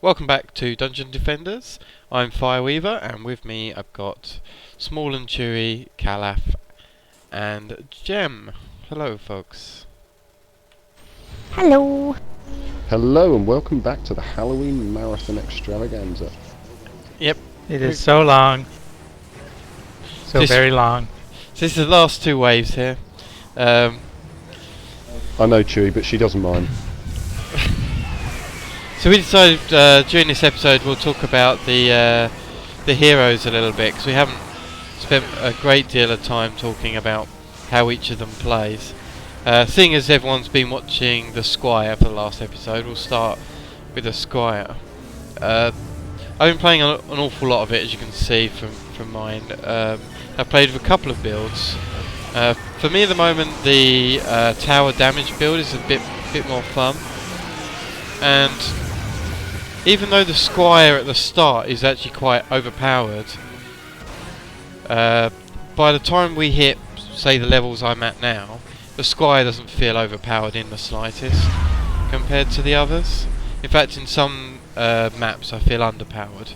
Welcome back to Dungeon Defenders. I'm Fireweaver, and with me I've got Small and Chewy, Calaf, and Gem. Hello, folks. Hello. Hello and welcome back to the Halloween Marathon Extravaganza. Yep. It is so long. Very long. So this is the last two waves here. I know Chewy, but she doesn't mind. So we decided during this episode we'll talk about the heroes a little bit, because we haven't spent a great deal of time talking about how each of them plays. Seeing as everyone's been watching the Squire for the last episode, we'll start with the Squire. I've been playing an awful lot of it, as you can see from mine. I've played with a couple of builds. For me at the moment, the tower damage build is a bit more fun. And even though the Squire at the start is actually quite overpowered, by the time we hit, say, the levels I'm at now, the Squire doesn't feel overpowered in the slightest compared to the others. In fact, in some maps I feel underpowered.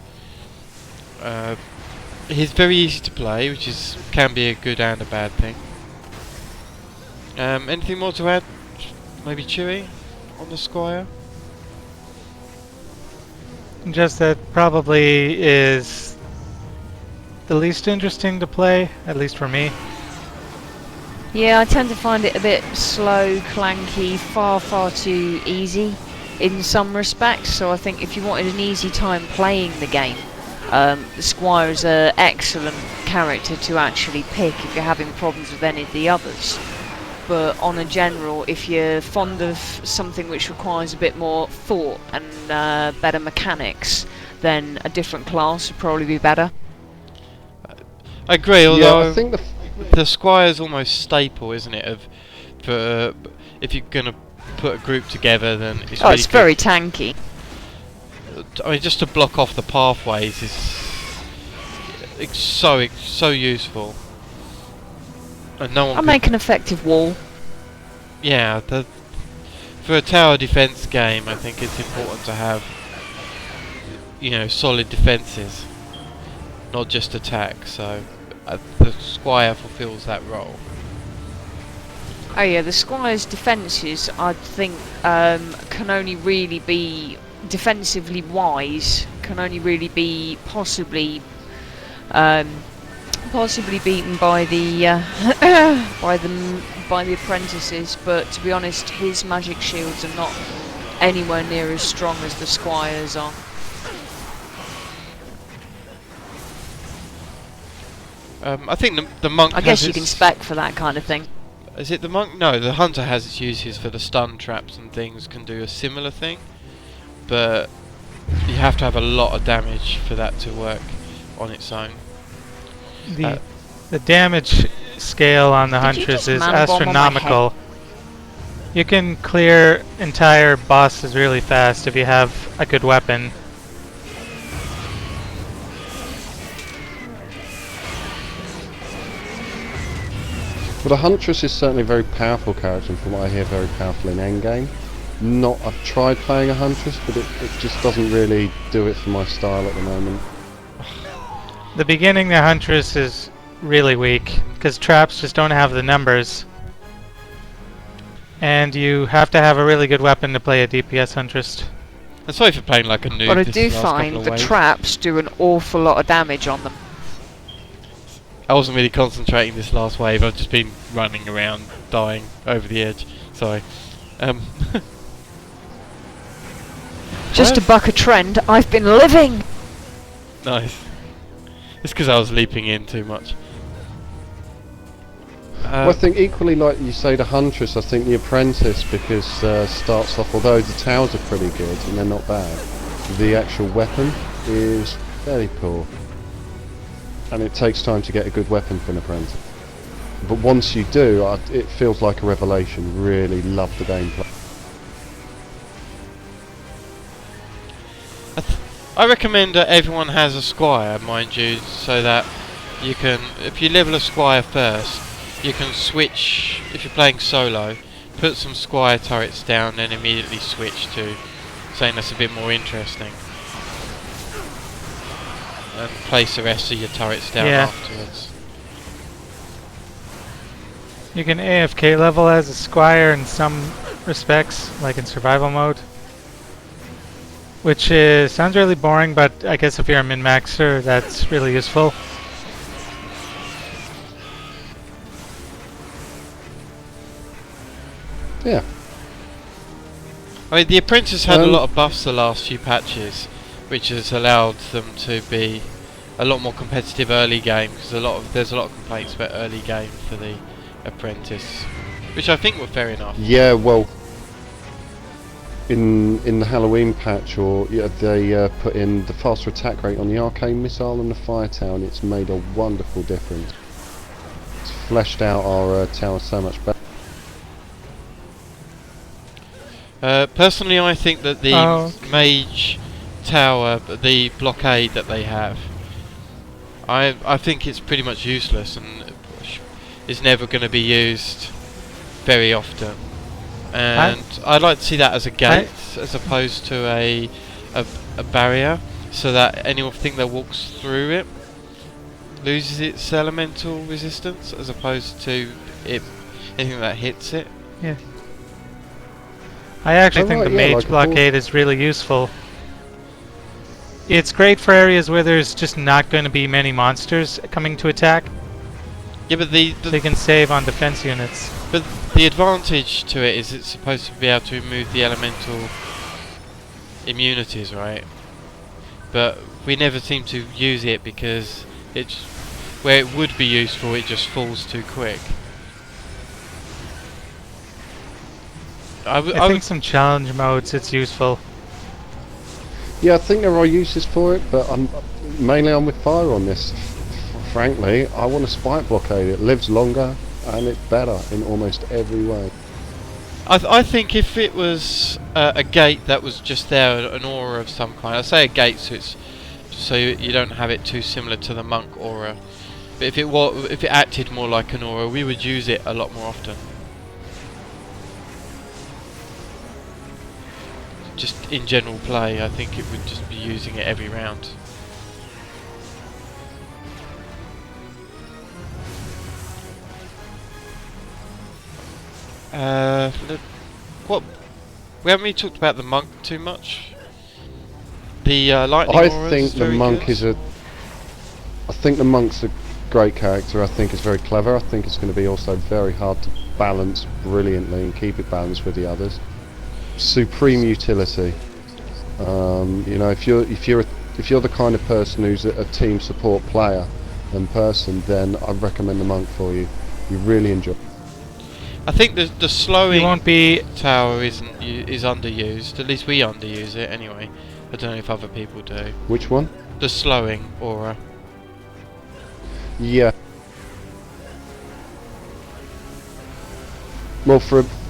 He's very easy to play, which can be a good and a bad thing. Anything more to add? Maybe Chewy on the Squire? Just that probably is the least interesting to play, at least for me. Yeah, I tend to find it a bit slow, clanky, far too easy in some respects. So I think if you wanted an easy time playing the game, the Squire is an excellent character to actually pick if you're having problems with any of the others. But on a general, if you're fond of something which requires a bit more thought and better mechanics, then a different class would probably be better. I agree, although I think the Squire's almost staple, isn't it? If you're going to put a group together, then it's really it's very tanky. I mean, just to block off the pathways it's so useful. And no one I make an effective wall. Yeah, for a tower defense game, I think it's important to have, solid defenses, not just attack. So the Squire fulfills that role. Oh yeah, the Squire's defences, I think, can only really be defensively wise. Can only really be possibly beaten by the by the apprentices, but to be honest, his magic shields are not anywhere near as strong as the Squire's are. I think the monk. I guess you can spec for that kind of thing. Is it the monk? No, the hunter has its uses for the stun traps and things. Can do a similar thing, but you have to have a lot of damage for that to work on its own. The damage scale on the Huntress is astronomical. You can clear entire bosses really fast if you have a good weapon. Well, the Huntress is certainly a very powerful character, and from what I hear, very powerful in endgame. I've tried playing a Huntress, but it just doesn't really do it for my style at the moment. The beginning, the Huntress is really weak, because traps just don't have the numbers. And you have to have a really good weapon to play a DPS Huntress. I'm sorry for playing like a noob. But I do find the traps do an awful lot of damage on them. I wasn't really concentrating this last wave. I've just been running around, dying over the edge. Sorry. Just to buck a trend, I've been living! Nice. It's because I was leaping in too much. Well, I think equally, like you say, the Huntress, I think the Apprentice, because starts off, although the towers are pretty good and they're not bad, the actual weapon is very poor. And it takes time to get a good weapon for an Apprentice. But once you do, it feels like a revelation. Really love the gameplay. I recommend that everyone has a Squire, mind you, so that you can, if you level a Squire first, you can switch, if you're playing solo, put some Squire turrets down and immediately switch to something that's a bit more interesting. And place the rest of your turrets down afterwards. You can AFK level as a squire in some respects, like in survival mode. Which sounds really boring, but I guess if you're a min-maxer, that's really useful. Yeah. I mean, the apprentice had a lot of buffs the last few patches, which has allowed them to be a lot more competitive early game, because there's a lot of complaints about early game for the apprentice, which I think were fair enough. Yeah, well, in the Halloween patch, they put in the faster attack rate on the arcane missile and the fire tower, and it's made a wonderful difference. It's fleshed out our tower so much better. Personally, I think that the mage tower, the blockade that they have, I think it's pretty much useless and is never going to be used very often. And I'd like to see that as a gate as opposed to a barrier, so that anything that walks through it loses its elemental resistance, as opposed to anything that hits it. Yeah. I actually think the mage blockade is really useful. It's great for areas where there's just not going to be many monsters coming to attack. Yeah, but they can save on defense units. But the advantage to it is it's supposed to be able to remove the elemental immunities, right? But we never seem to use it because where it would be useful, it just falls too quick. I think some challenge modes it's useful. Yeah, I think there are uses for it, but mainly I'm with Fire on this. Frankly, I want a spike blockade. It lives longer and it's better in almost every way. I think if it was a gate that was just there, an aura of some kind. I say a gate so you don't have it too similar to the monk aura. But if it acted more like an aura, we would use it a lot more often. Just in general play, I think it would just be using it every round. What? We haven't really talked about the monk too much. The lightning aura. I think the monk is I think the monk's a great character. I think it's very clever. I think it's going to be also very hard to balance brilliantly and keep it balanced with the others. Supreme utility. You know, if you're the kind of person who's a team support player and person, then I'd recommend the monk for you. You really enjoy. I think the slowing tower is underused. At least we underuse it anyway. I don't know if other people do. Which one? The slowing aura. Yeah. Well,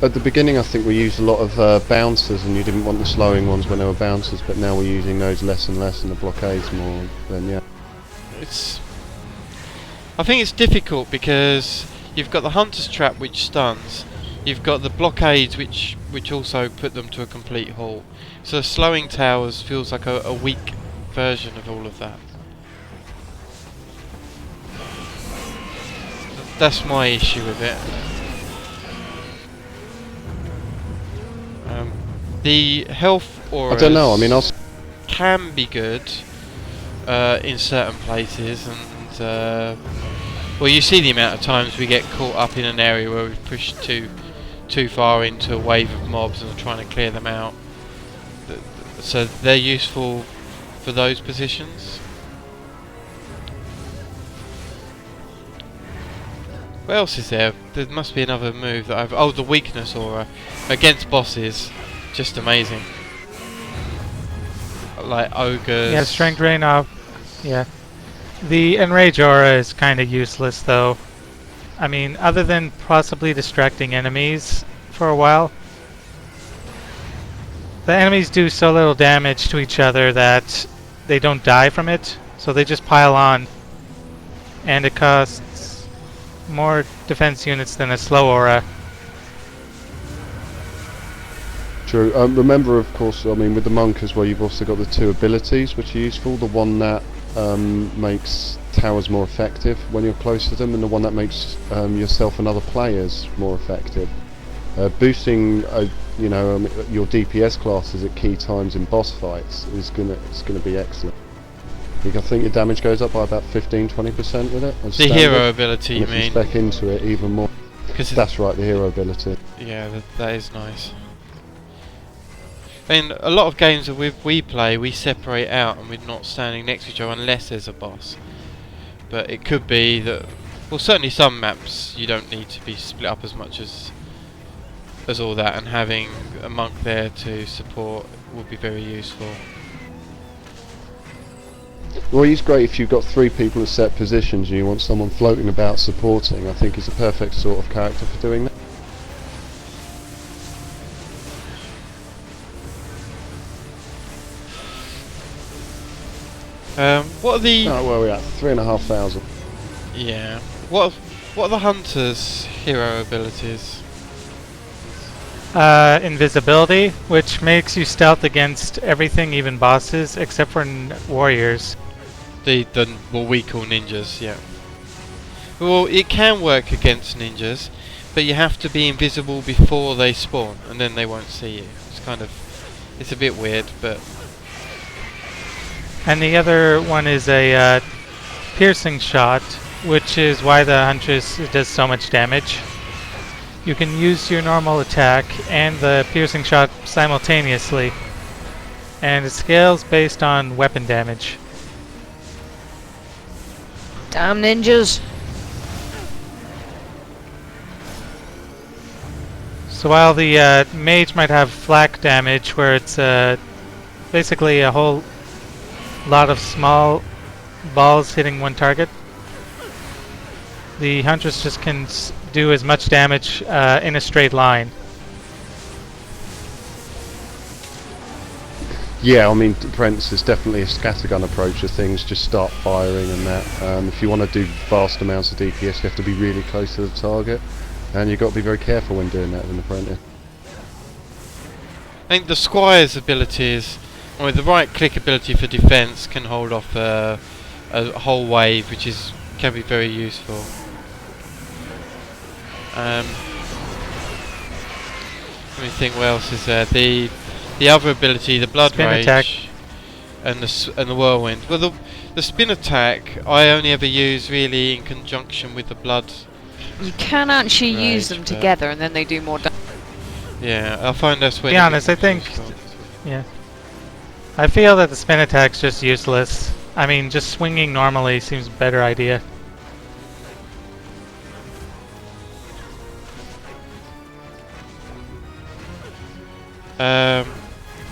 at the beginning, I think we used a lot of bouncers, and you didn't want the slowing ones when they were bouncers. But now we're using those less and less, and the blockades more. Then yeah. I think it's difficult because you've got the hunter's trap which stuns. You've got the blockades which also put them to a complete halt. So slowing towers feels like a weak version of all of that. That's my issue with it. The health auras, I don't know. I mean, can be good in certain places, and well, you see the amount of times we get caught up in an area where we've pushed too far into a wave of mobs and are trying to clear them out. So they're useful for those positions. What else is there? There must be another move that oh, the weakness aura against bosses. Just amazing. Like ogres. Yeah, strength drain off. Yeah. The enrage aura is kind of useless though. I mean, other than possibly distracting enemies for a while. The enemies do so little damage to each other that they don't die from it, so they just pile on. And it costs more defense units than a slow aura. True. Remember, of course, I mean, with the monk as well, you've also got the 2 abilities which are useful. The one that makes towers more effective when you're close to them, and the one that makes yourself and other players more effective. Boosting, your DPS classes at key times in boss fights is gonna be excellent. I think your damage goes up by about 15-20% with it. The hero ability, you and if mean? you spec into it, even more. That's right, the hero ability. Yeah, that is nice. I mean, a lot of games that we play, we separate out and we're not standing next to each other unless there's a boss. But it could be that, well, certainly some maps you don't need to be split up as much as all that, and having a monk there to support would be very useful. Well, he's great if you've got 3 people at set positions and you want someone floating about supporting. I think he's a perfect sort of character for doing that. What are the... Oh, where are we at? 3,500. Yeah. What are the hunters' hero abilities? Invisibility, which makes you stealth against everything, even bosses, except for warriors. What we call ninjas, yeah. Well, it can work against ninjas, but you have to be invisible before they spawn, and then they won't see you. It's a bit weird, but... And the other one is a piercing shot, which is why the Huntress does so much damage. You can use your normal attack and the piercing shot simultaneously, and it scales based on weapon damage. Damn ninjas! So while the mage might have flak damage, where it's basically a whole lot of small balls hitting one target, the Huntress just can do as much damage in a straight line. Yeah, I mean, Prince is definitely a scattergun approach to things. Just start firing and that. If you want to do vast amounts of DPS, you have to be really close to the target, and you've got to be very careful when doing that with an apprentice. I think the Squire's abilities, with the right click ability for defense, can hold off a whole wave, which can be very useful. Let me think what else is there. The other ability, the Blood Spin Rage, attack. and the Whirlwind. Well, the spin attack I only ever use really in conjunction with the Blood. You can actually use Rage, them but- together, and then they do more damage. Yeah, I find that's when. To be honest, I think, yeah, I feel that the spin attack's just useless. I mean, just swinging normally seems a better idea.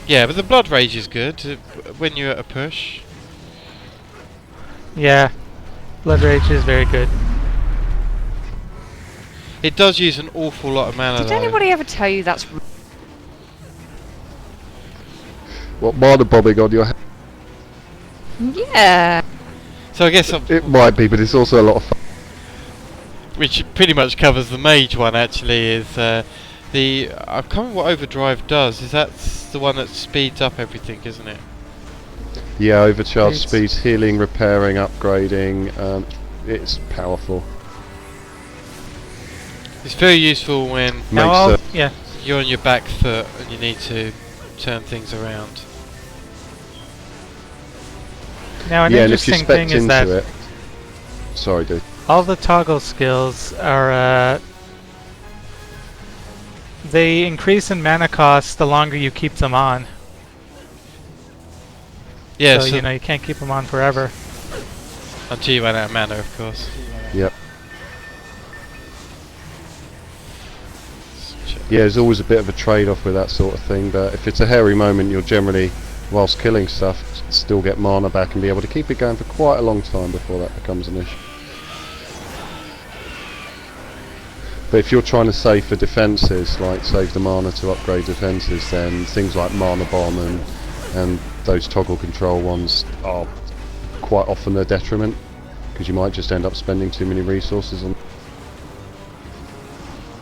Yeah, but the Blood Rage is good when you're at a push. Yeah, Blood Rage is very good. It does use an awful lot of mana Did though. anybody ever tell you that's... What mana bombing on your head? Yeah. So I guess It might be, but it's also a lot of fun. which pretty much covers the mage one actually is I can't remember what Overdrive does. Is that the one that speeds up everything, isn't it? Yeah, overcharge It's- speeds, healing, repairing, upgrading. It's powerful. It's very useful when Now, Makes yeah, you're on your back foot and you need to turn things around. now an yeah, and if you interesting thing spec is that into it. Sorry, dude. all the toggle skills are they increase in mana cost the longer you keep them on. Yeah, So so you know you can't keep them on forever. until you run out of mana, of course. Yep. Yeah, there's always a bit of a trade-off with that sort of thing, but if it's a hairy moment, you'll generally, whilst killing stuff, still get mana back and be able to keep it going for quite a long time before that becomes an issue. But if you're trying to save for defences, like save the mana to upgrade defences, then things like Mana Bomb and those toggle control ones are quite often a detriment, because you might just end up spending too many resources on.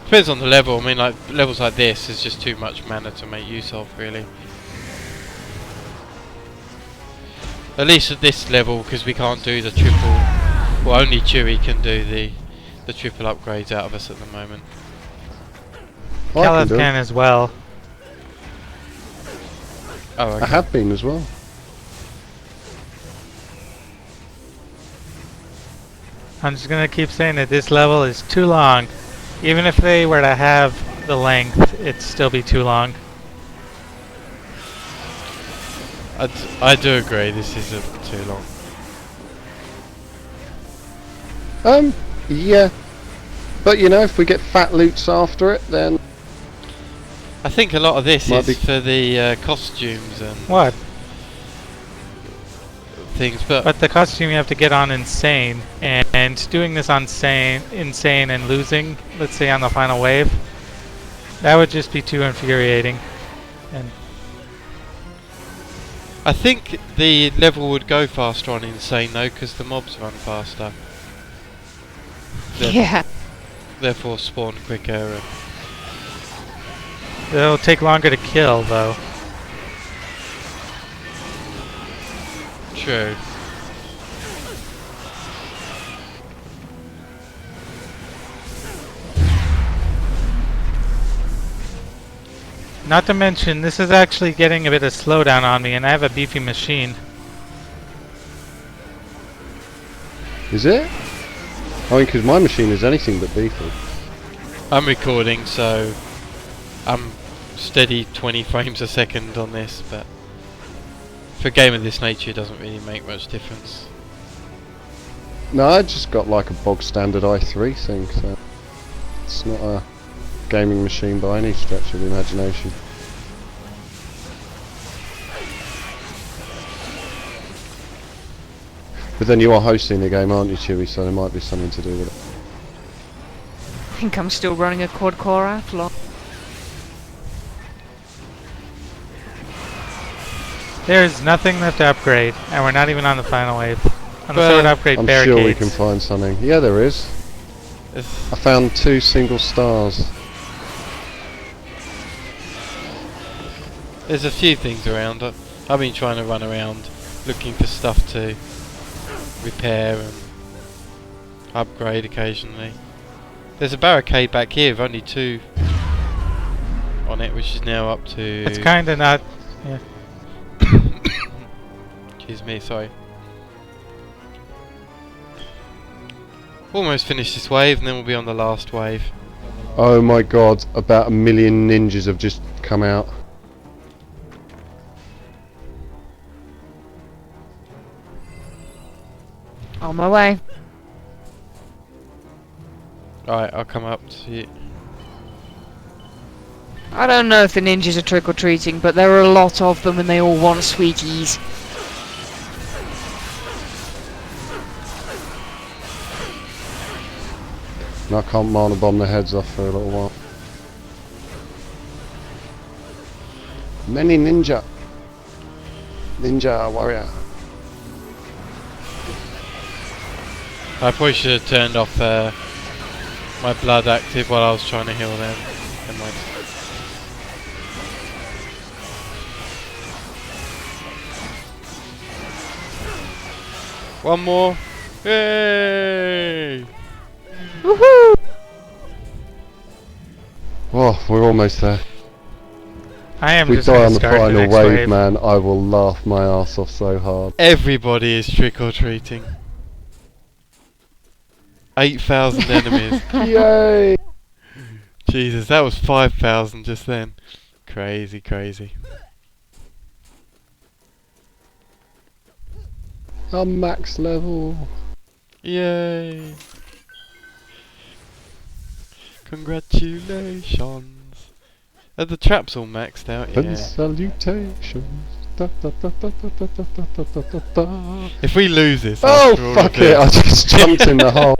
Depends on the level. I mean, like levels like this is just too much mana to make use of, really. At least at this level, because we can't do the triple. Well, only Chewie can do the triple upgrades out of us at the moment. Caliph can as well. Oh, okay. I have been as well. I'm just gonna keep saying that this level is too long. Even if they were to have the length, it'd still be too long. I do agree. This is too long. Yeah. But you know, if we get fat loots after it, then I think a lot of this Might be- is for the costumes and What? things, but But the costume you have to get on Insane, and doing this on Insane and losing, let's say on the final wave, that would just be too infuriating. And I think the level would go faster on Insane though, because the mobs run faster. Yeah. Therefore spawn quicker. And it'll take longer to kill, though. true. Not to mention, this is actually getting a bit of slowdown on me, and I have a beefy machine. is it? I mean, because my machine is anything but beefy. I'm recording, so I'm steady 20 frames a second on this, but for a game of this nature it doesn't really make much difference. No, I just got like a bog standard i3 thing, so it's not a gaming machine by any stretch of the imagination. But then you are hosting the game, aren't you, Chewie? So there might be something to do with it. I think I'm still running a quad core Athlon. There's nothing left to upgrade, and we're not even on the final wave. Unless I Well, would upgrade I'm barricades. sure we can find something. Yeah, there is. It's I found 2 single stars. There's a few things around. I've been trying to run around looking for stuff to repair and upgrade occasionally. There's a barricade back here with only 2 on it, which is now up to... It's kinda not... Yeah. Excuse me, sorry. Almost finished this wave and then we'll be on the last wave. Oh my god, about 1 million ninjas have just come out. On my way. Alright, I'll come up to you. I don't know if the ninjas are trick-or-treating, but there are a lot of them and they all want sweeties. And I can't mana bomb their heads off for a little while. Many ninja. Ninja warrior. I probably should have turned off my blood active while I was trying to heal them. Never mind. One more. Yay! Woohoo! Oh, we're almost there. I am If we just die gonna on the start final next wave, man, I will laugh my ass off so hard. Everybody is trick-or-treating. 8,000 enemies. Yay! Jesus, that was 5,000 just then. Crazy, crazy. I'm max level. Yay! Congratulations. Are the traps all maxed out? And Yeah. salutations. Da, da, da, da, da, da, da, da, da, da, da. If we lose this, Oh after all fuck of it! I this- just jumped in the hole.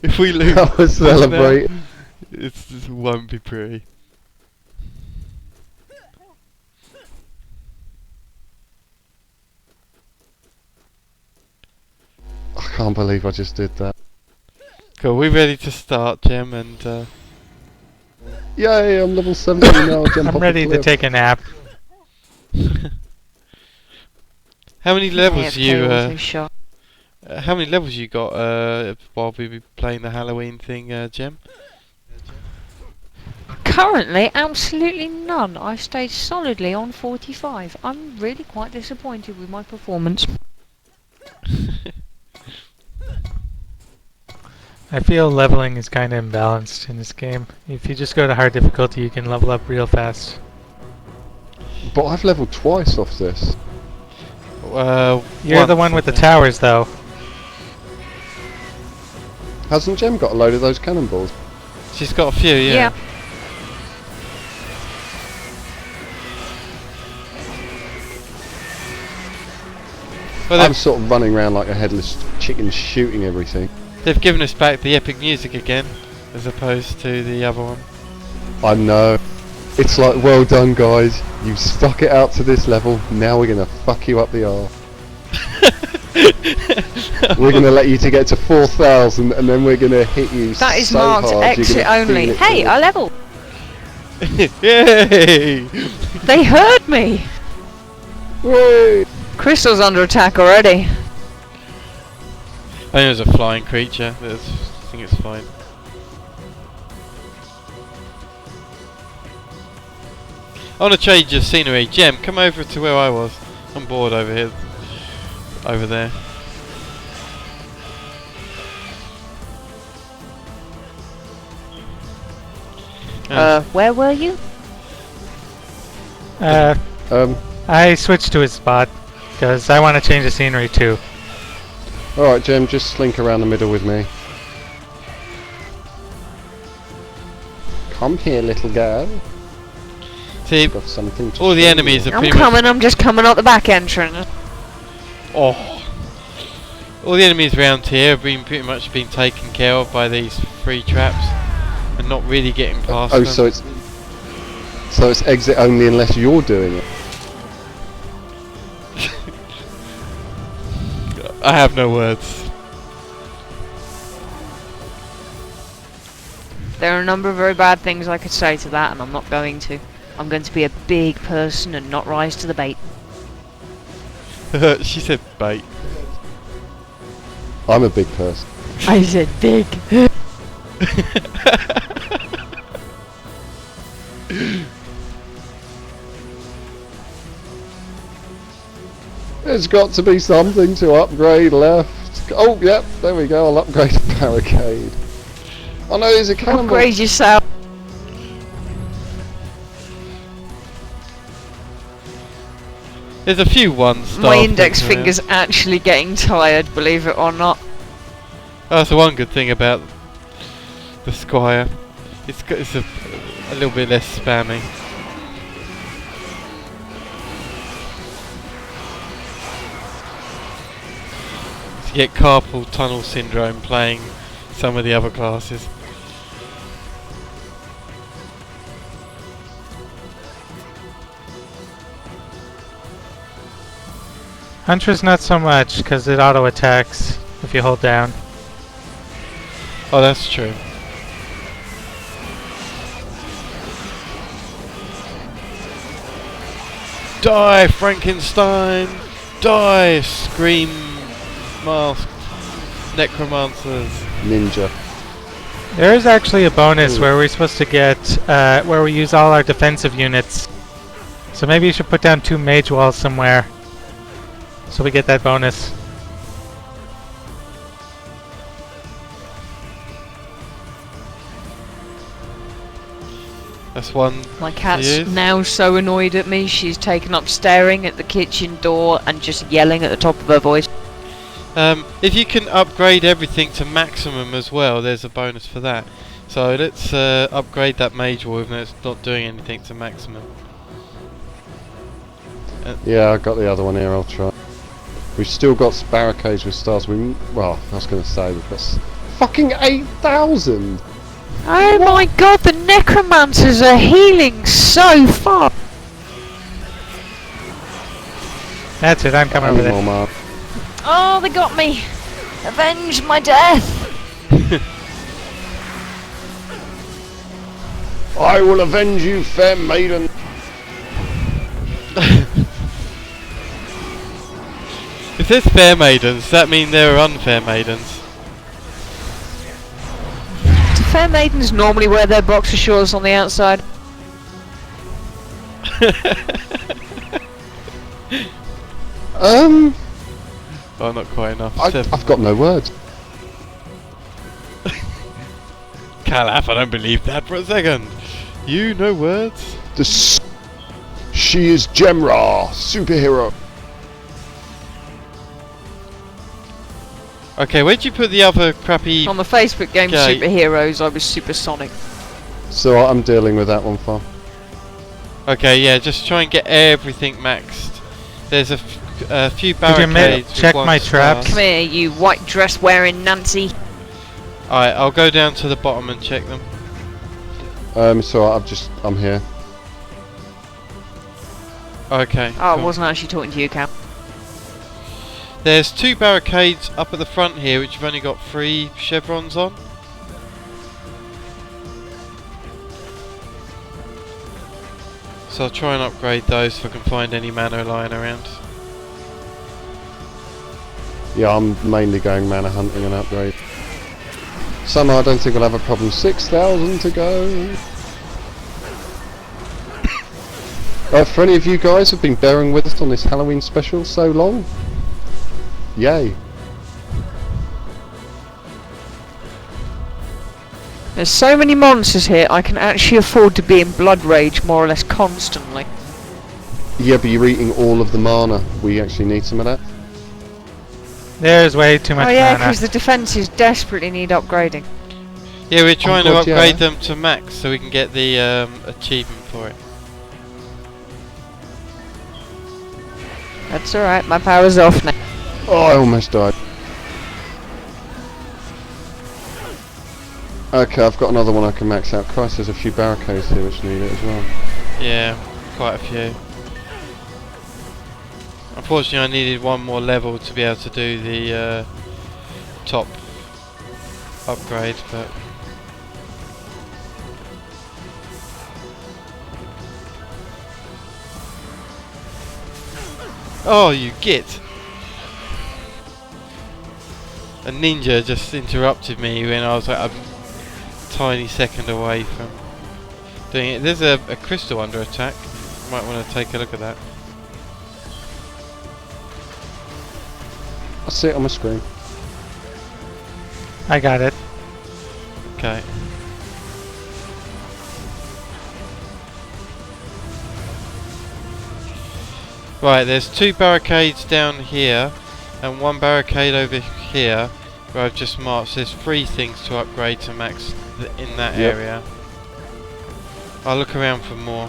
If we lose, I was this now, celebrating. it won't be pretty. I can't believe I just did that. Cool, we ready to start, Jem? And Yay, I'm level 70 now. Jump I'm off ready the to cliff. take a nap. How many levels AFK you? auto shot. How many levels you got while we were playing the Halloween thing, Gem? Currently, absolutely none. I've stayed solidly on 45. I'm really quite disappointed with my performance. I feel leveling is kind of imbalanced in this game. If you just go to hard difficulty, you can level up real fast. But I've leveled twice off this. You're the one with the towers, though. Hasn't Jem got a load of those cannonballs? She's got a few, yeah. Yeah. Well, I'm sort of running around like a headless chicken shooting everything. they've given us back the epic music again, as opposed to the other one. I know. It's like, well done guys, you stuck it out to this level, now we're gonna fuck you up the arse. We're gonna let you to get to 4,000 and then we're gonna hit you That is so marked hard, you're exit gonna feel only. it Hey, till- I level. Yay! They heard me. Whey! Crystal's under attack already. I think it was a flying creature. I think it's fine. I want to change your scenery. Gem, come over to where I was. I'm bored over here. Over there. Where were you? I switched to his spot because I want to change the scenery too. Alright Jem, just slink around the middle with me. Come here little girl. See, Got something to all the show enemies you. are I'm pretty coming, I'm just coming out the back entrance. Oh. All the enemies around here have been pretty much been taken care of by these free traps and not really getting past Oh, them. so it's exit only unless you're doing it. I have no words. There are a number of very bad things I could say to that, and I'm not going to. I'm going to be a big person and not rise to the bait. She said bait. I'm a big person. I said big. There's got to be something to upgrade left. Oh, yep, there we go. I'll upgrade the barricade. Oh no, there's a cannonball. Upgrade yourself. There's a few ones. My index finger's actually getting tired, believe it or not. That's the one good thing about the Squire. It's a little bit less spammy. You get carpal tunnel syndrome playing some of the other classes. Huntress not so much because it auto attacks if you hold down. Oh, that's true. Die, Frankenstein! Die, Scream Masked Necromancers! Ninja. There is actually a bonus Ooh. where we're supposed to get where we use all our defensive units. So maybe you should put down 2 mage walls somewhere so we get that bonus. That's one. My cat's Yes. now so annoyed at me, she's taken up staring at the kitchen door and just yelling at the top of her voice. If you can upgrade everything to maximum as well, there's a bonus for that. So let's upgrade that mage wall even though it's not doing anything to maximum. Yeah, I got the other one here, I'll try. We've still got barricades with stars. Well, I was going to say, we've got fucking 8,000! Oh my god, the necromancers are healing so far! That's it, I'm coming with it. Mark. Oh, they got me! Avenge my death! I will avenge you, fair maiden. If there's fair maidens, does that mean there are unfair maidens? Do fair maidens normally wear their boxer shorts on the outside? Oh, not quite enough. I've got no words. Calaf, I don't believe that for a second. You no words? She is Gemra, superhero. Okay, where'd you put the other crappy... On the Facebook game Okay. Superheroes, I was Supersonic. So I'm dealing with that one, far. Okay, yeah, just try and get everything maxed. There's a few Could you barricades. with check one my star. traps? Come here, you white dress wearing Nancy. Alright, I'll go down to the bottom and check them. So I'm here. Okay. Oh, I cool. wasn't actually talking to you, Cam. There's 2 barricades up at the front here, which have only got 3 chevrons on. So I'll try and upgrade those if I can find any mana lying around. Yeah, I'm mainly going mana hunting and upgrade. Somehow I don't think I'll have a problem. 6,000 to go. For any of you guys who've been bearing with us on this Halloween special so long, yay. There's so many monsters here, I can actually afford to be in blood rage more or less constantly. Yeah, but you're eating all of the mana. We actually need some of that. There's way too much Oh yeah, mana. because the defences desperately need upgrading. Yeah, we're trying to God, yeah. upgrade them to max so we can get the achievement for it. That's alright, my power's off now. Oh, I almost died. Okay, I've got another one I can max out. Christ, there's a few barricades here which need it as well. Yeah, quite a few. Unfortunately, I needed one more level to be able to do the top upgrade, but... Oh, you git! A ninja just interrupted me when I was like a tiny second away from doing it. There's a crystal under attack. You might want to take a look at that. I see it on my screen. I got it. Okay. Right, there's 2 barricades down here and 1 barricade over here where I've just marked. So there's 3 things to upgrade to max in that Yep. area. I'll look around for more.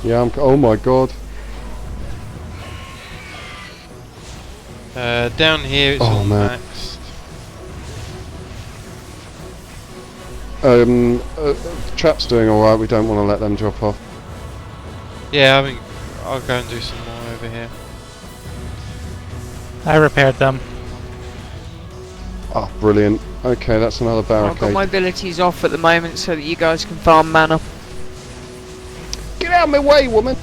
Yeah, oh my god. Down here it's Oh, all man. maxed. Trap's doing alright, we don't want to let them drop off. Yeah, I mean, I'll go and do some more over here. I repaired them. Oh, brilliant. Okay, that's another I've got barricade. my abilities off at the moment so that you guys can farm mana. Get out of my way, woman!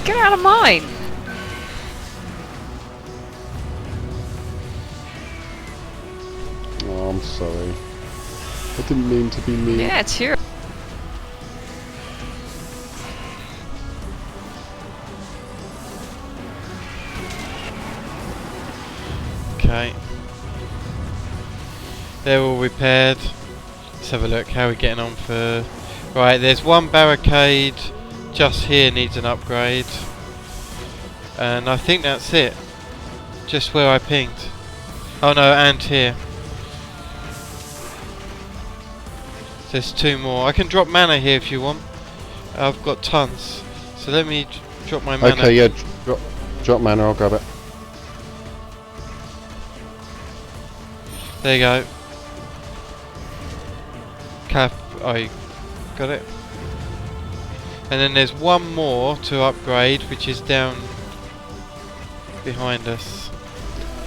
Get out of mine! Oh, I'm sorry. I didn't mean to be mean. Yeah, it's here. Okay. They're all repaired. Let's have a look how we're getting on for... Right, there's 1 barricade just here needs an upgrade. And I think that's it. Just where I pinged. Oh no, and here. There's 2 more. I can drop mana here if you want. I've got tons. So let me drop my mana. Okay, yeah, drop mana, I'll grab it. There you go. Cap. Oh, you got it. And then there's 1 more to upgrade, which is down behind us.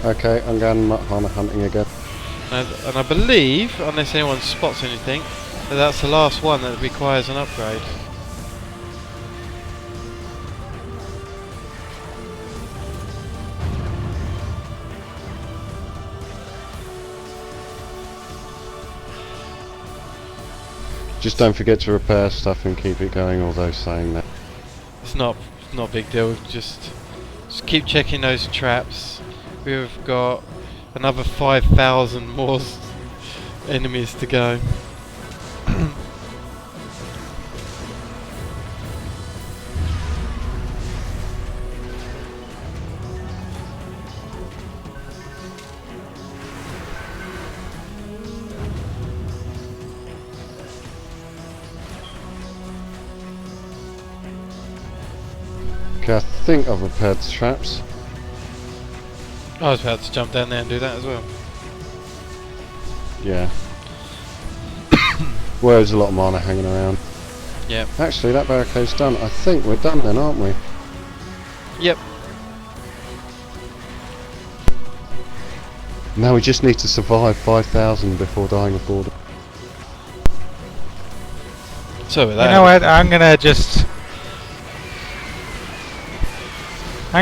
Okay, I'm going hunting again. And I believe, unless anyone spots anything, that that's the last one that requires an upgrade. Just don't forget to repair stuff and keep it going, although saying that. It's not a big deal. Just keep checking those traps. We've got another 5,000 more enemies to go. Okay, I think I've repaired the traps. I was about to jump down there and do that as well. Yeah. Well, there's a lot of mana hanging around. Yep. Actually, that barricade's done. I think we're done then, aren't we? Yep. Now we just need to survive 5,000 before dying of boredom. So with that, You know what? I'm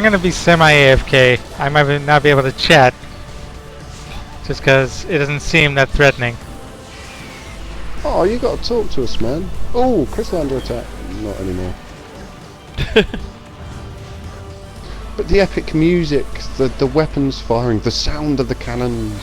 gonna be semi-AFK. I might not be able to chat, just because it doesn't seem that threatening. Oh, you got to talk to us, man. Oh, crystal under attack. Not anymore. But the epic music, the weapons firing, the sound of the cannons.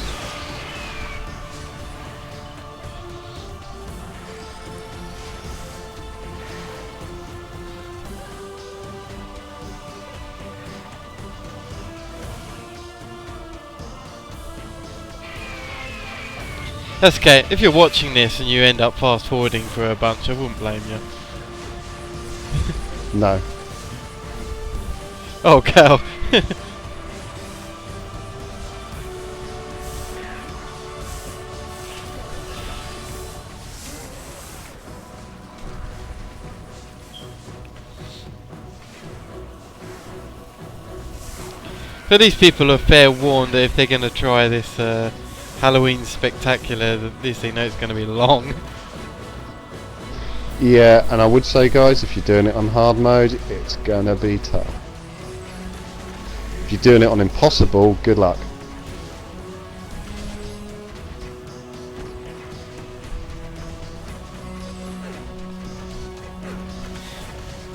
that's okay. If you're watching this and you end up fast forwarding for a bunch, I wouldn't blame you. No. Oh, cow. But these people are fair warned that if they're going to try this Halloween spectacular, that this thing knows it's going to be long. Yeah, and I would say, guys, if you're doing it on hard mode, it's gonna be tough. If you're doing it on impossible, good luck.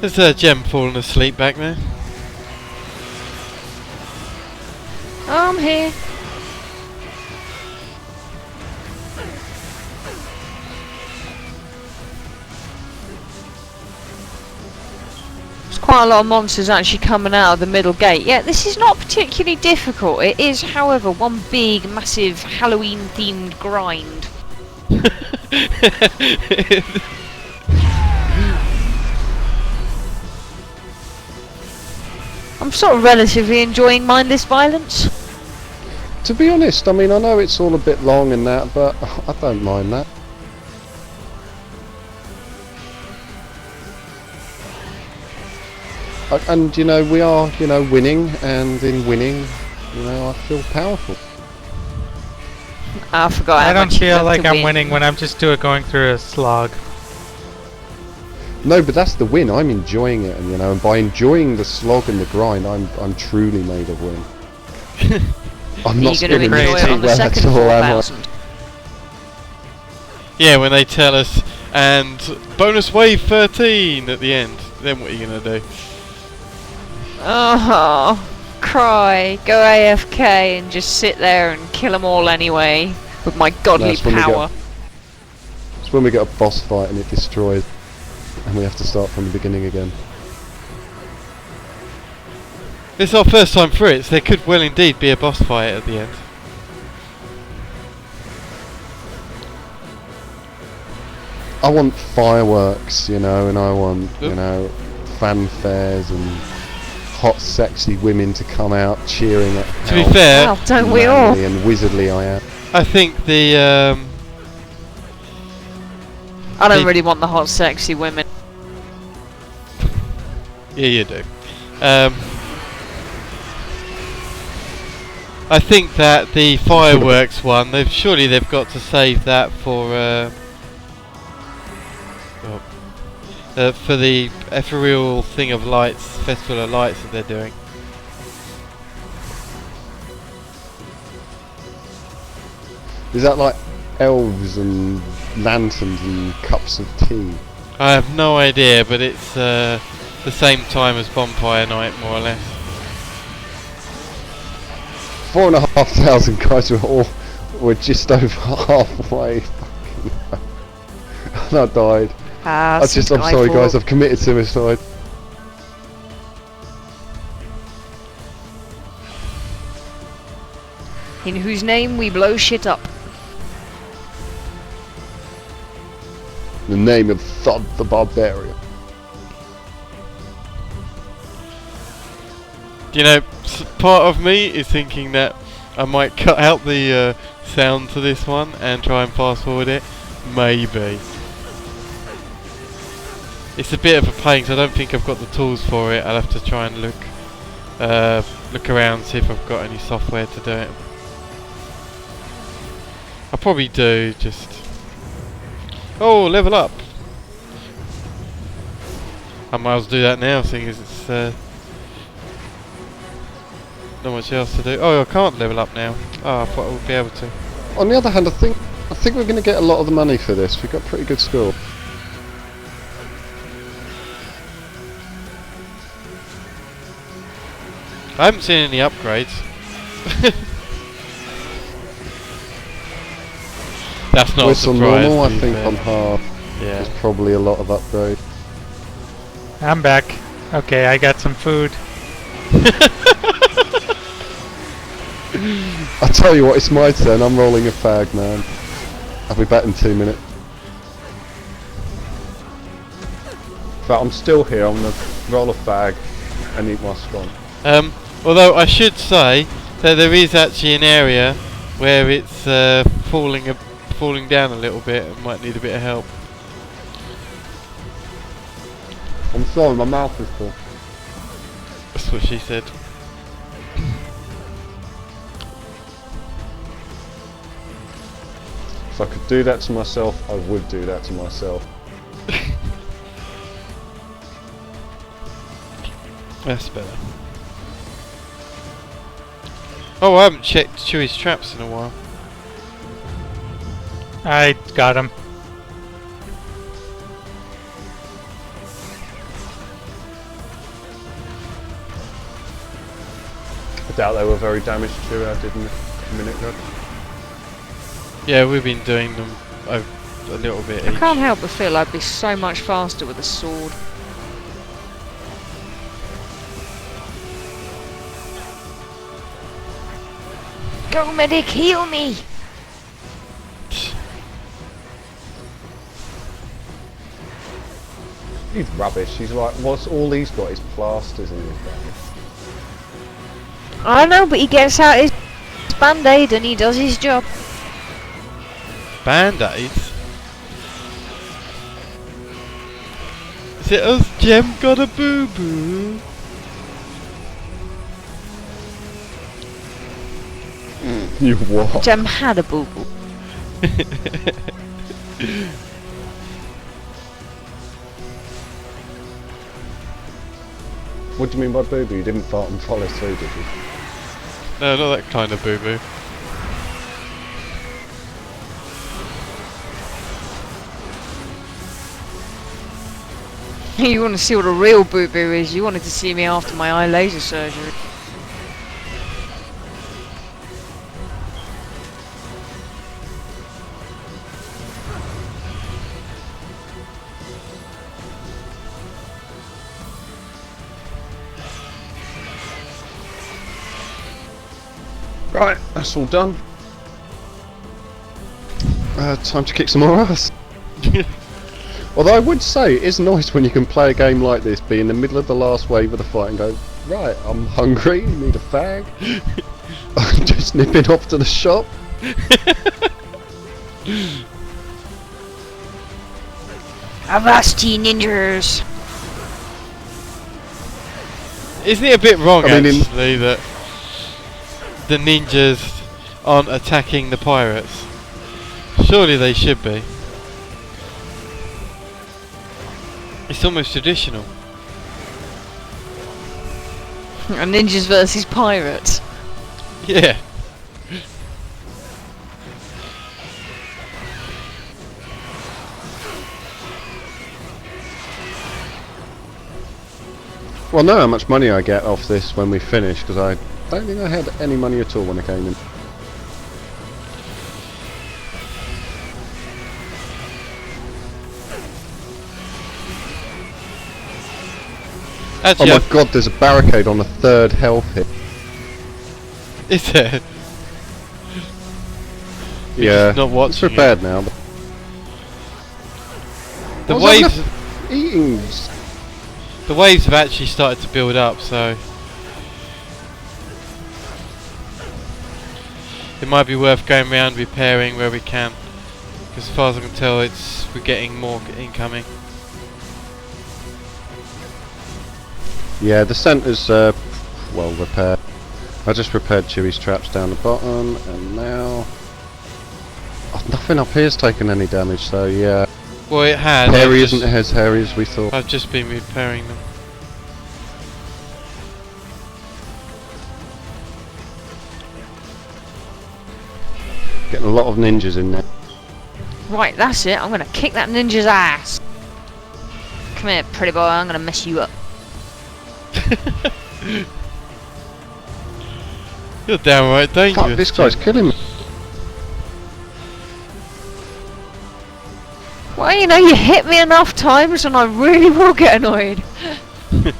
There's a gem falling asleep back there. I'm here. There's quite a lot of monsters actually coming out of the middle gate. Yeah, this is not particularly difficult. It is, however, one big, massive Halloween-themed grind. I'm sort of relatively enjoying mindless violence. To be honest, I mean, I know it's all a bit long and that, but I don't mind that. And, you know, we are, you know, winning, and in winning, you know, I feel powerful. I forgot. I how don't much you feel love like to I'm win. winning when I'm just going through a slog. No, but that's the win. I'm enjoying it, and you know, and by enjoying the slog and the grind, I'm truly made of win. I'm not You're going to spinning enjoy it on the well second at all, am I? 4,000. Yeah, when they tell us, and bonus wave 13 at the end, then what are you going to do? Oh, cry, go AFK and just sit there and kill them all anyway with my godly That's when we power. It's when we get a boss fight and it destroys, and we have to start from the beginning again. It's our first time through it, so there could well indeed be a boss fight at the end. I want fireworks, you know, and I want, you Oop. know, fanfares and hot, sexy women to come out cheering at To be how fair, Well, don't we all? manly and wizardly I am. I think the I don't the- really want the hot, sexy women. yeah, you do. I think that the fireworks one, surely they've got to save that for the ethereal thing of lights, festival of lights that they're doing. Is that like elves and lanterns and cups of tea? I have no idea, but it's the same time as Bonfire Night, more or less. 4,500 guys were just over halfway. And I died. I'm sorry guys, I've committed suicide. In whose name we blow shit up. In the name of Thud the Barbarian. You know, part of me is thinking that I might cut out the sound to this one and try and fast forward it. Maybe. It's a bit of a pain because I don't think I've got the tools for it. I'll have to try and look around, see if I've got any software to do it. I probably do, just... Oh, level up! I might as well do that now, seeing as it's not much else to do. Oh, I can't level up now. Oh, I thought I would be able to. On the other hand, I think we're going to get a lot of the money for this. We've got pretty good score. I haven't seen any upgrades. That's not a Whistle surprise. normal, I think on hard. Yeah. There's probably a lot of upgrade. I'm back. Okay, I got some food. I tell you what, it's my turn. I'm rolling a fag, man. I'll be back in 2 minutes. But I'm still here. I'm gonna roll a fag and eat my scone. Although I should say that there is actually an area where it's falling down a little bit and might need a bit of help. I'm sorry, my mouth is full. That's what she said. If I could do that to myself, I would do that to myself. That's better. Oh, I haven't checked Chewie's traps in a while. I got him. I doubt they were very damaged to I did a minute ago. Yeah, we've been doing them a little bit I each. can't help but feel I'd be so much faster with a sword. Go medic, heal me! He's rubbish. He's like, what's all he's got is plasters in his bag. I know, but he gets out his band-aid and he does his job. Band-aids? Is it us? Jem got a boo-boo? You what? Jem had a boo-boo. What do you mean by boo-boo? You didn't fart and follow through, did you? No, not that kind of boo-boo. You want to see what a real boo-boo is? You wanted to see me after my eye laser surgery. Right, that's all done. Time to kick some more ass. Although I would say it is nice when you can play a game like this, be in the middle of the last wave of the fight and go, right, I'm hungry, need a fag. I'm just nipping off to the shop. Avasti ninjas! Isn't it a bit wrong I mean, actually that the ninjas aren't attacking the pirates. Surely they should be. It's almost traditional. Ninjas versus pirates. Yeah. Well, I know how much money I get off this when we finish, because I don't think I had any money at all when I came in. Actually, Oh my god, there's a barricade on the 3rd health hit. is there? You're Yeah, just not watching it's repaired now. But The Was that waves, enough eating. the waves have actually started to build up, so it might be worth going around repairing where we can. Because as far as I can tell, we're getting more incoming. Yeah, the centre's well repaired. I just repaired Chewie's traps down the bottom, and now nothing up here's taken any damage. So yeah, Well, it had. hairy isn't as hairy as we thought. I've just been repairing them. Getting a lot of ninjas in there. Right, that's it. I'm gonna kick that ninja's ass. Come here, pretty boy. I'm gonna mess you up. You're downright dangerous. Fuck, this guy's killing me. Well, you know, you hit me enough times and I really will get annoyed. Does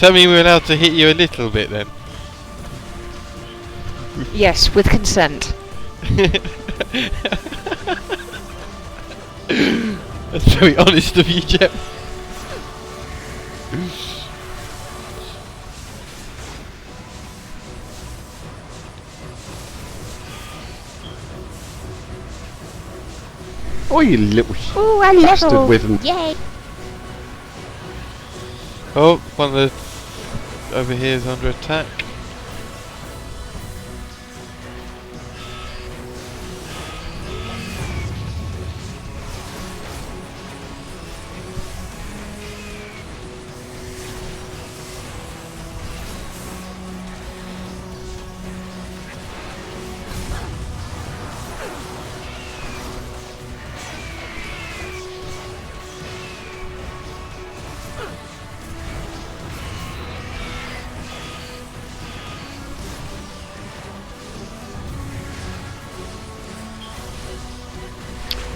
that mean we're allowed to hit you a little bit then? Yes, with consent. That's very honest of you, Jeff. Oh, you little Ooh, I bastard with him. Yay! Oh, one of the over here is under attack.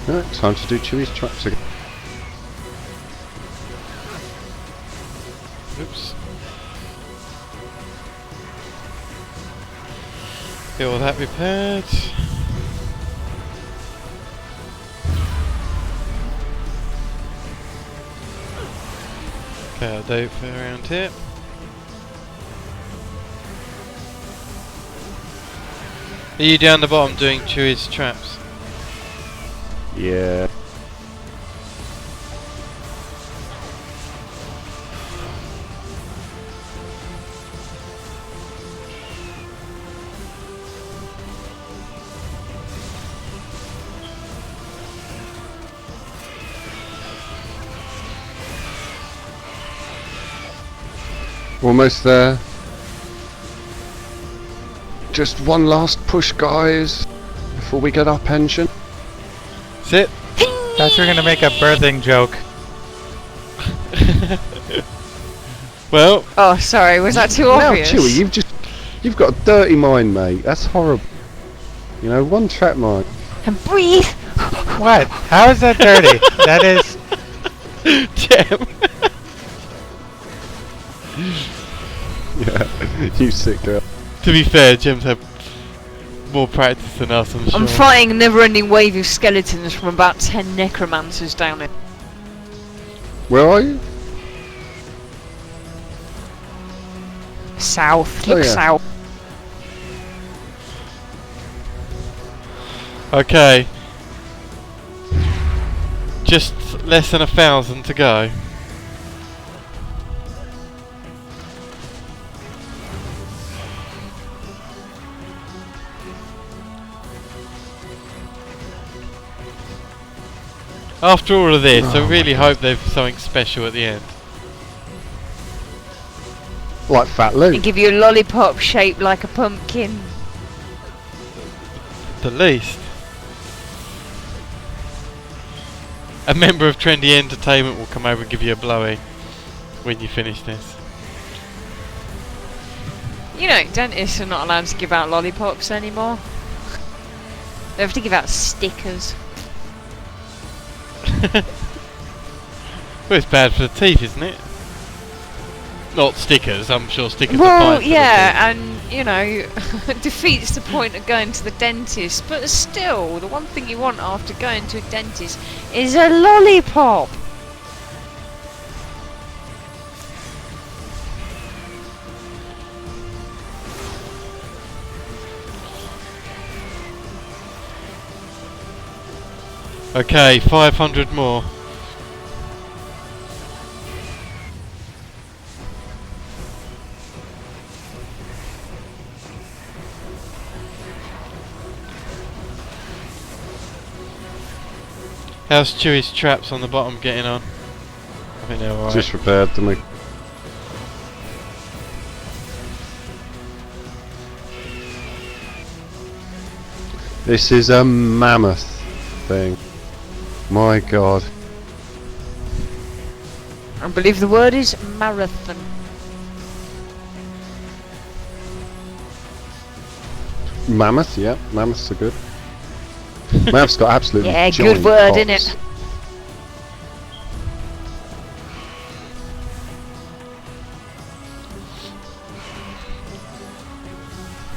Right, time to do Chewie's traps again. Oops. Get all that repaired. Okay, I'll do it for around here. Are you down the bottom doing Chewie's traps? Yeah. Almost there. Just one last push, guys, before we get our pension. Sit. Thought you were gonna make a birthing joke. Well, Oh, sorry, was that too Now, obvious? Chewie, you've got a dirty mind, mate. That's horrible. You know, one trap mine. And breathe! What? How is that dirty? That is. Jam. Yeah, you sick girl. To be fair, Jim's had more practice than us, I'm sure. I'm fighting a never-ending wave of skeletons from about 10 necromancers down it. Where are you? South, Oh, look yeah. south. Okay. Just less than 1,000 to go. After all of this, I really hope they've something special at the end. Like Fat And Luke. give you a lollipop shaped like a pumpkin. At the least. A member of Trendy Entertainment will come over and give you a blowy when you finish this. You know, dentists are not allowed to give out lollipops anymore. They have to give out stickers. Well, it's bad for the teeth, isn't it? Not stickers, I'm sure stickers are Well, fine for yeah, and, you know, defeats the point of going to the dentist. But still, the one thing you want after going to a dentist is a lollipop. the teeth. Okay, 500 more. How's Chewie's traps on the bottom getting on? I think they're alright. Just repaired to me. This is a mammoth thing. My god. I believe the word is marathon. Mammoth, yeah, mammoths are good. Mammoth's got absolutely Yeah, giant good word, pots. innit?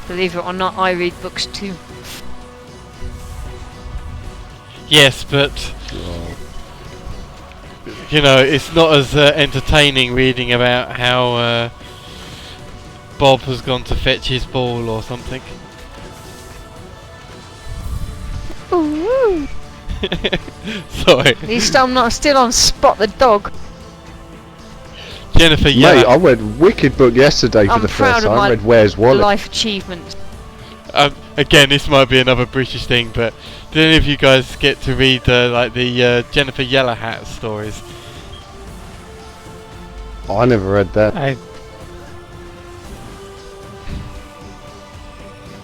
Believe it or not, I read books too. Yes, but you know, it's not as entertaining reading about how Bob has gone to fetch his ball or something. Ooh. Sorry. At least I'm not still on Spot the Dog. Jennifer Mate, Yella. I read Wicked Book yesterday for I'm the proud first of time. my I read Where's Wallet. life achievement. Again, this might be another British thing, but did any of you guys get to read like the Jennifer Yellow Hat stories? I never read that.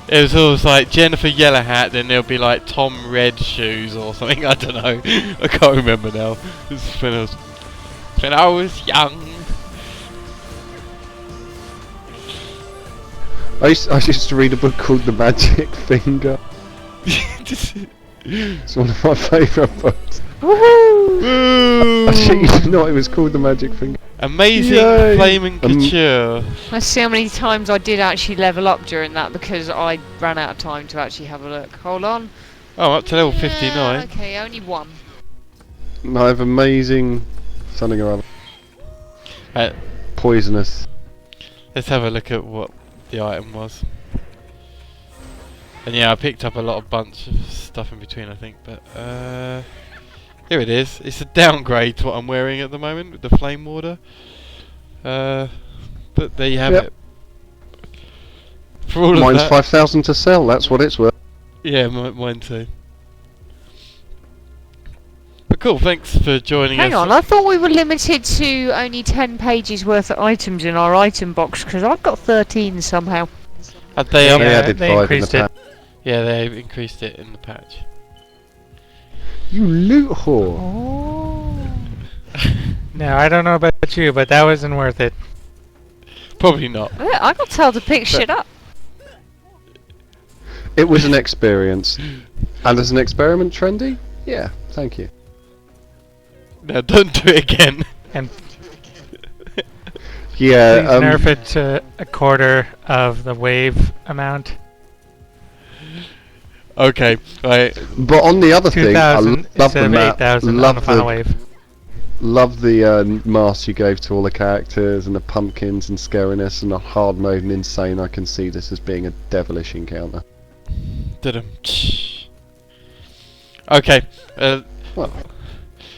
It was always like Jennifer Yellow Hat, then there'll be like Tom Red Shoes or something. I don't know. I can't remember now. It's when I was young. I used to read a book called The Magic Finger. It's one of my favourite books. Woohoo! I shit you not, it was called The Magic Finger. Amazing Yay! Flaming Couture. Let's see how many times I did actually level up during that because I ran out of time to actually have a look. Hold on. Oh, I'm up to level 59. Okay, only one. I have amazing something or other. Right, Poisonous. let's have a look at what the item was. And yeah, I picked up a lot of bunch of stuff in between, I think, but here it is. It's a downgrade to what I'm wearing at the moment with the flame water. But there you have it. For all Mine's of that, 5,000 to sell, that's what it's worth. yeah, mine too. But cool, thanks for joining us. Hang on, I thought we were limited to only 10 pages worth of items in our item box because I've got 13 somehow. Had they They up? added they 5 in the increased it. pack. Yeah, they increased it in the patch. You loot whore. Oh. No, I don't know about you, but that wasn't worth it. Probably not. Yeah, I got told to pick shit up. It was an experience. And as an experiment, Trendy? Yeah, thank you. No, don't do it again. And Yeah, please nerf it to a quarter of the wave amount. Okay, right. but on the other thing, I 2,000 love instead the of map, 8,000 on the love final the, wave. love the masks you gave to all the characters and the pumpkins and scariness and the hard mode and insane. I can see this as being a devilish encounter. Did Okay. Well,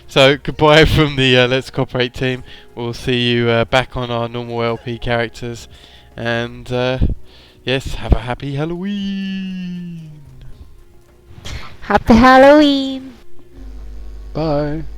So goodbye from the Let's Cooperate team. We'll see you back on our normal LP characters, and yes, have a happy Halloween. Happy Halloween! Bye.